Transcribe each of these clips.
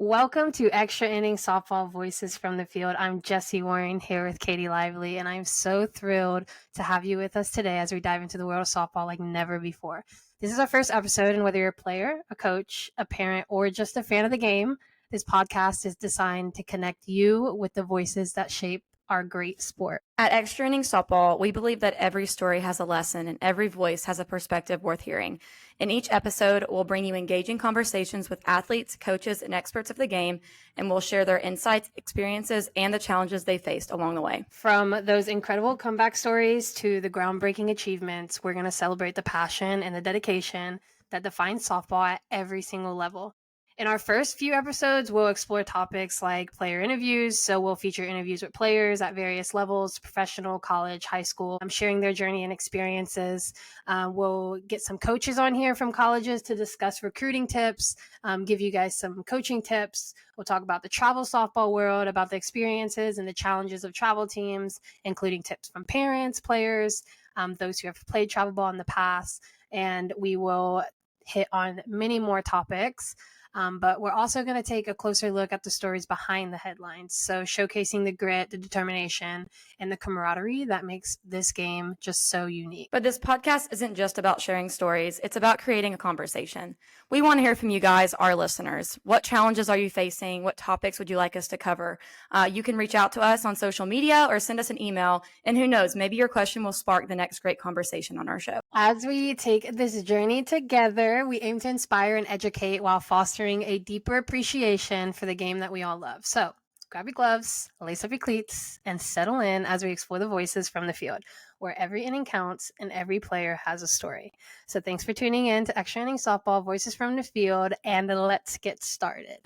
Welcome to Extra Inning Softball Voices from the Field. I'm Jessie Warren here with Katie Lively, and I'm so thrilled to have you with us today as we dive into the world of softball like never before. This is our first episode, and whether you're a player, a coach, a parent, or just a fan of the game, this podcast is designed to connect you with the voices that shape our great sport. At Extra Inning Softball, we believe that every story has a lesson and every voice has a perspective worth hearing. In each episode, we'll bring you engaging conversations with athletes, coaches, and experts of the game, and we'll share their insights, experiences, and the challenges they faced along the way. From those incredible comeback stories to the groundbreaking achievements, we're going to celebrate the passion and the dedication that defines softball at every single level. In our first few episodes, we'll explore topics like player interviews. So we'll feature interviews with players at various levels, professional, college, high school, sharing their journey and experiences. We'll get some coaches on here from colleges to discuss recruiting tips, give you guys some coaching tips. We'll talk about the travel softball world, about the experiences and the challenges of travel teams, including tips from parents, players, those who have played travel ball in the past. And we will hit on many more topics. But we're also going to take a closer look at the stories behind the headlines. So showcasing the grit, the determination, and the camaraderie that makes this game just so unique. But this podcast isn't just about sharing stories. It's about creating a conversation. We want to hear from you guys, our listeners. What challenges are you facing? What topics would you like us to cover? You can reach out to us on social media or send us an email. And who knows, maybe your question will spark the next great conversation on our show. As we take this journey together, we aim to inspire and educate while fostering a deeper appreciation for the game that we all love. So grab your gloves, lace up your cleats, and settle in as we explore the voices from the field, where every inning counts and every player has a story. So thanks for tuning in to Extra Inning Softball Voices from the Field, and let's get started.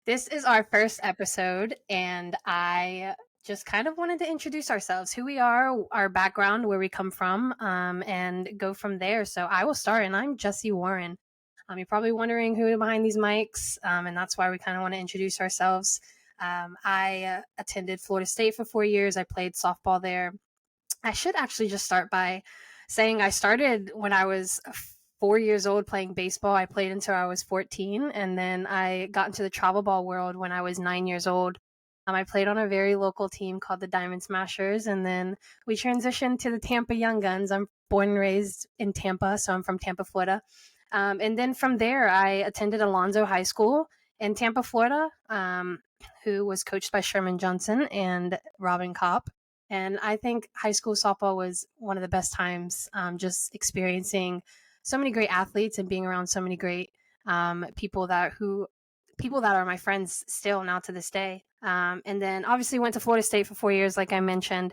This is our first episode, and I just kind of wanted to introduce ourselves, who we are, our background, where we come from, and go from there. So I will start, and I'm Jessie Warren. You're probably wondering who behind these mics, and that's why we kind of want to introduce ourselves. I attended Florida State for 4 years. I played softball there. I should actually just start by saying I started when I was 4 years old playing baseball. I played until I was 14, and then I got into the travel ball world when I was 9 years old. I played on a very local team called the Diamond Smashers, and then we transitioned to the Tampa Young Guns. I'm born and raised in Tampa, so I'm from Tampa, Florida. And then from there, I attended Alonzo High School in Tampa, Florida, who was coached by Sherman Johnson and Robin Kopp. And I think high school softball was one of the best times, just experiencing so many great athletes and being around so many great people that are my friends still now to this day. And then obviously went to Florida State for 4 years. Like I mentioned,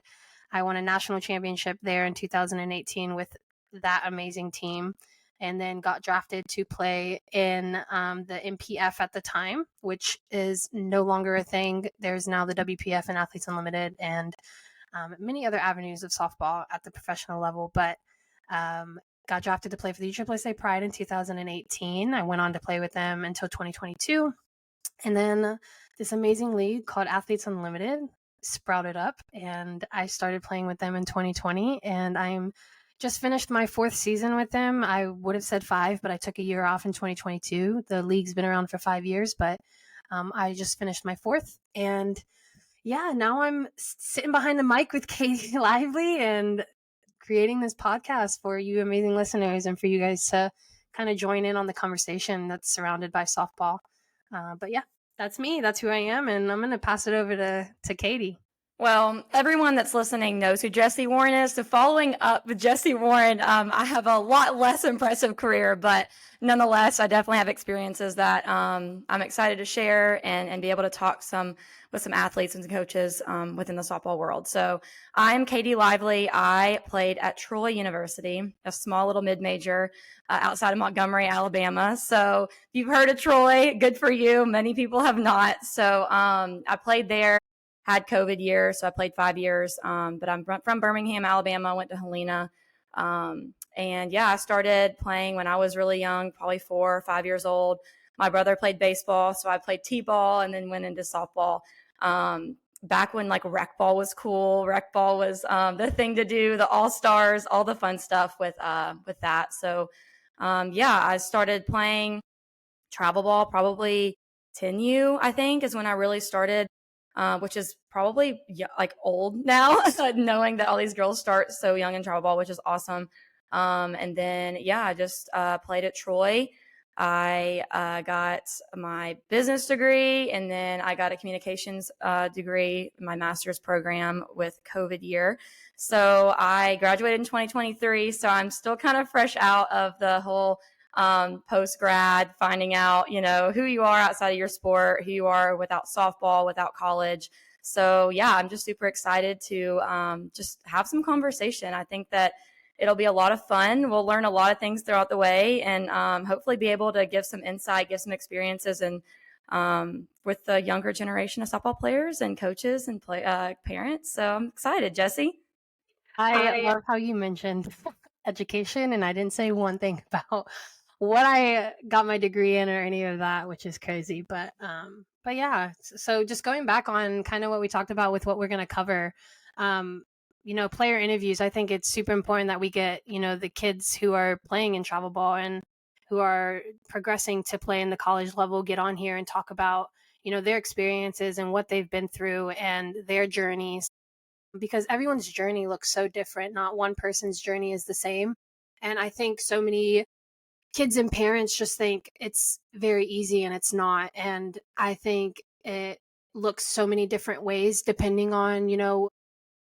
I won a national championship there in 2018 with that amazing team, and then got drafted to play in the MPF at the time, which is no longer a thing. There's now the WPF and Athletes Unlimited and many other avenues of softball at the professional level. But got drafted to play for the USSSA Pride in 2018. I went on to play with them until 2022. And then this amazing league called Athletes Unlimited sprouted up, and I started playing with them in 2020. And I'm just finished my 4th season with them. I would have said 5, but I took a year off in 2022. The league's been around for 5 years, but I just finished my 4th. And yeah, now I'm sitting behind the mic with Katie Lively and creating this podcast for you amazing listeners and for you guys to kind of join in on the conversation that's surrounded by softball. But yeah, that's me. That's who I am. And I'm going to pass it over to Katie. Well, everyone that's listening knows who Jessie Warren is. So following up with Jessie Warren, I have a lot less impressive career, but nonetheless, I definitely have experiences that I'm excited to share and be able to talk with some athletes and coaches within the softball world. So I'm Katie Lively. I played at Troy University, a small little mid-major outside of Montgomery, Alabama. So if you've heard of Troy, good for you. Many people have not. So I played there. Had COVID year, so I played 5 years. But I'm from Birmingham, Alabama. Went to Helena. And yeah, I started playing when I was really young, probably 4 or 5 years old. My brother played baseball, so I played t-ball and then went into softball. back when like rec ball was cool. Rec ball was the thing to do, the all stars, all the fun stuff with that. So yeah, I started playing travel ball probably 10U, I think, is when I really started, which is probably like old now, knowing that all these girls start so young in travel ball, which is awesome. And then, yeah, I just played at Troy. I got my business degree, and then I got a communications degree, my master's program with COVID year. So I graduated in 2023. So I'm still kind of fresh out of the whole post grad, finding out, who you are outside of your sport, who you are without softball, without college. So yeah, I'm just super excited to just have some conversation. I think that it'll be a lot of fun. We'll learn a lot of things throughout the way, and hopefully be able to give some insight, give some experiences, and with the younger generation of softball players and coaches and parents. So I'm excited, Jessie. I love how you mentioned education, and I didn't say one thing about what I got my degree in or any of that, which is crazy. But yeah. So just going back on kind of what we talked about with what we're going to cover, um, player interviews. I think it's super important that we get the kids who are playing in travel ball and who are progressing to play in the college level get on here and talk about their experiences and what they've been through and their journeys, because everyone's journey looks so different. Not one person's journey is the same. And I think so many kids and parents just think it's very easy, and it's not. And I think it looks so many different ways depending on,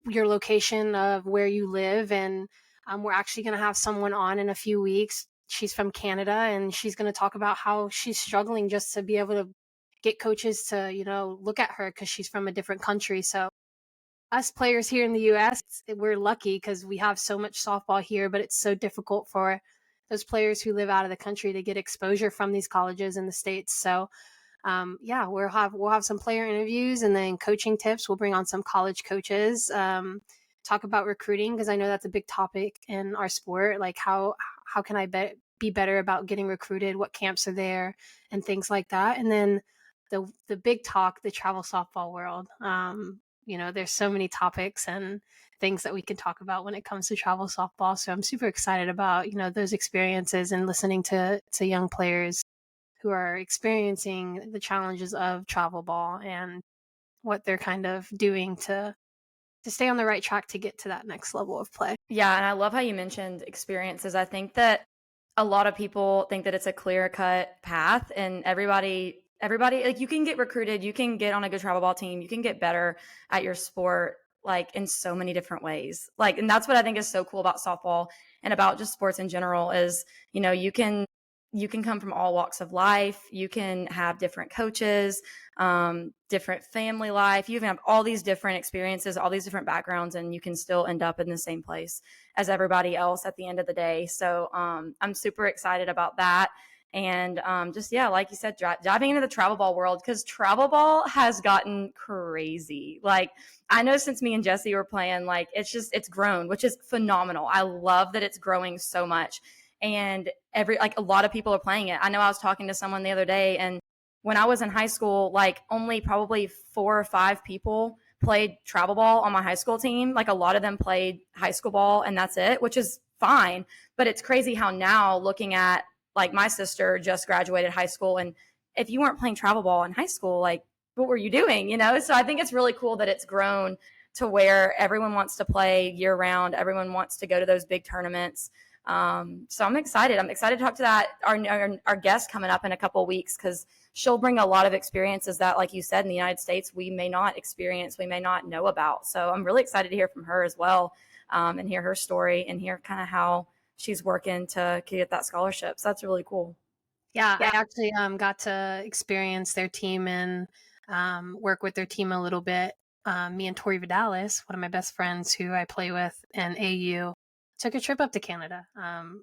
your location of where you live. And we're actually going to have someone on in a few weeks. She's from Canada, and she's going to talk about how she's struggling just to be able to get coaches to, look at her because she's from a different country. So us players here in the US, we're lucky because we have so much softball here, but it's so difficult for those players who live out of the country to get exposure from these colleges in the States. So yeah, we'll have some player interviews and then coaching tips. We'll bring on some college coaches, talk about recruiting, because I know that's a big topic in our sport. Like how can I be better about getting recruited? What camps are there and things like that. And then the big talk, the travel softball world. There's so many topics and things that we can talk about when it comes to travel softball. So I'm super excited about those experiences and listening to young players who are experiencing the challenges of travel ball and what they're kind of doing to stay on the right track to get to that next level of play. Yeah, and I love how you mentioned experiences. I think that a lot of people think that it's a clear-cut path, and everybody like, you can get recruited, you can get on a good travel ball team, you can get better at your sport like in so many different ways. Like, and that's what I think is so cool about softball and about just sports in general is, you can come from all walks of life, you can have different coaches, different family life. You can have all these different experiences, all these different backgrounds, and you can still end up in the same place as everybody else at the end of the day. So I'm super excited about that. And just, yeah, like you said, diving into the travel ball world, because travel ball has gotten crazy. Like, I know since me and Jessie were playing, like, it's grown, which is phenomenal. I love that it's growing so much. And a lot of people are playing it. I know I was talking to someone the other day, and when I was in high school, like only probably 4 or 5 people played travel ball on my high school team. Like, a lot of them played high school ball and that's it, which is fine. But it's crazy how now, looking at, like, my sister just graduated high school, and if you weren't playing travel ball in high school, like, what were you doing? So I think it's really cool that it's grown to where everyone wants to play year round. Everyone wants to go to those big tournaments. So I'm excited. I'm excited to talk to our guest coming up in a couple of weeks, because she'll bring a lot of experiences that, like you said, in the United States, we may not experience, we may not know about. So I'm really excited to hear from her as well, and hear her story and hear kind of how she's working to get that scholarship. So that's really cool. Yeah, I actually got to experience their team and work with their team a little bit. Me and Tori Vidalis, one of my best friends who I play with in AU, took a trip up to Canada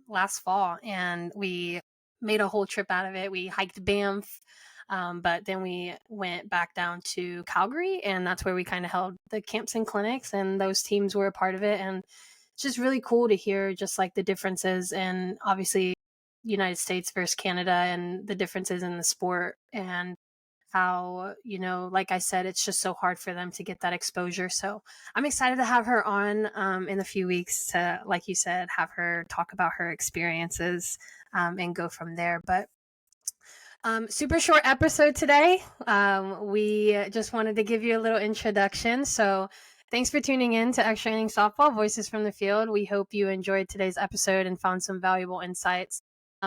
last fall, and we made a whole trip out of it. We hiked Banff, but then we went back down to Calgary, and that's where we kind of held the camps and clinics, and those teams were a part of it. And it's just really cool to hear just like the differences, and obviously United States versus Canada and the differences in the sport and how, like I said, it's just so hard for them to get that exposure. So I'm excited to have her on in a few weeks to, like you said, have her talk about her experiences and go from there. But super short episode today. We just wanted to give you a little introduction. So thanks for tuning in to Extra Inning Softball Voices from the Field. We hope you enjoyed today's episode and found some valuable insights.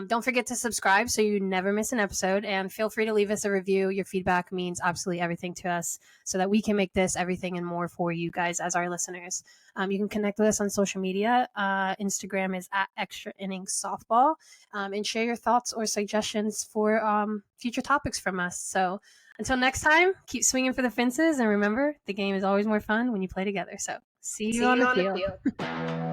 Don't forget to subscribe so you never miss an episode, and feel free to leave us a review. Your feedback means absolutely everything to us so that we can make this everything and more for you guys as our listeners. You can connect with us on social media. Instagram is at Extra Innings Softball, and share your thoughts or suggestions for future topics from us. So until next time, keep swinging for the fences, and remember, the game is always more fun when you play together. So see you on the field.